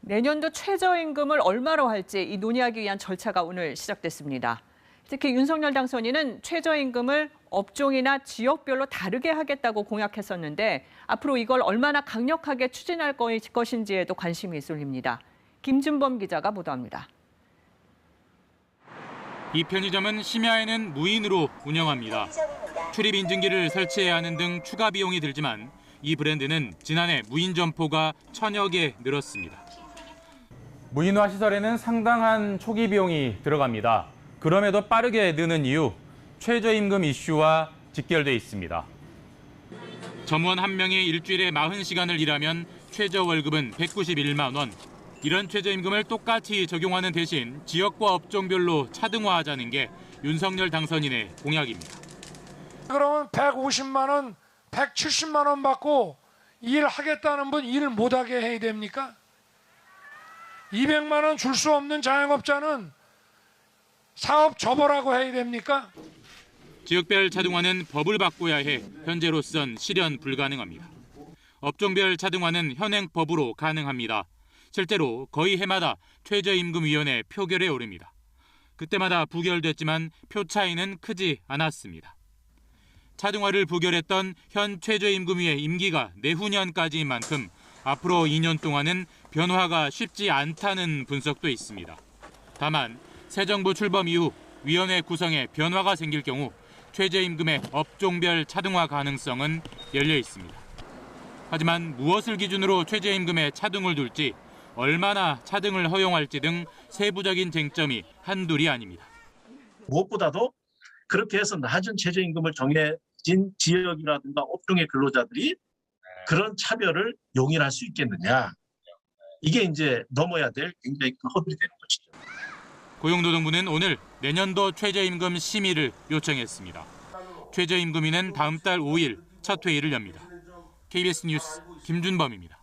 내년도 최저임금을 얼마로 할지 이 논의하기 위한 절차가 오늘 시작됐습니다. 특히 윤석열 당선인은 최저임금을 업종이나 지역별로 다르게 하겠다고 공약했었는데 앞으로 이걸 얼마나 강력하게 추진할 것인지에도 관심이 쏠립니다. 김준범 기자가 보도합니다. 이 편의점은 심야에는 무인으로 운영합니다. 출입 인증기를 설치해야 하는 등 추가 비용이 들지만 이 브랜드는 지난해 무인 점포가 1000여 개 늘었습니다. 무인화 시설에는 상당한 초기 비용이 들어갑니다. 그럼에도 빠르게 느는 이유, 최저임금 이슈와 직결돼 있습니다. 점원 한 명이 일주일에 40시간을 일하면 최저 월급은 191만 원. 이런 최저임금을 똑같이 적용하는 대신 지역과 업종별로 차등화하자는 게 윤석열 당선인의 공약입니다. 그러면 150만 원, 170만 원 받고 일하겠다는 분 일 못하게 해야 됩니까? 200만 원 줄 수 없는 자영업자는 사업 접어라고 해야 됩니까? 지역별 차등화는 법을 바꿔야 해 현재로선 실현 불가능합니다. 업종별 차등화는 현행 법으로 가능합니다. 실제로 거의 해마다 최저임금위원회 표결에 오릅니다. 그때마다 부결됐지만 표 차이는 크지 않았습니다. 차등화를 부결했던 현 최저임금위의 임기가 내후년까지인 만큼 앞으로 2년 동안은 변화가 쉽지 않다는 분석도 있습니다. 다만 새 정부 출범 이후 위원회 구성에 변화가 생길 경우 최저임금의 업종별 차등화 가능성은 열려 있습니다. 하지만 무엇을 기준으로 최저임금에 차등을 둘지, 얼마나 차등을 허용할지 등 세부적인 쟁점이 한둘이 아닙니다. 무엇보다도 그렇게 해서 낮은 최저임금을 정해진 지역이라든가 업종의 근로자들이 그런 차별을 용인할 수 있겠느냐. 이게 이제 넘어야 될 굉장히 큰 허들이 되는 것이죠. 고용노동부는 오늘 내년도 최저임금 심의를 요청했습니다. 최저임금위는 다음 달 5일 첫 회의를 엽니다. KBS 뉴스 김준범입니다.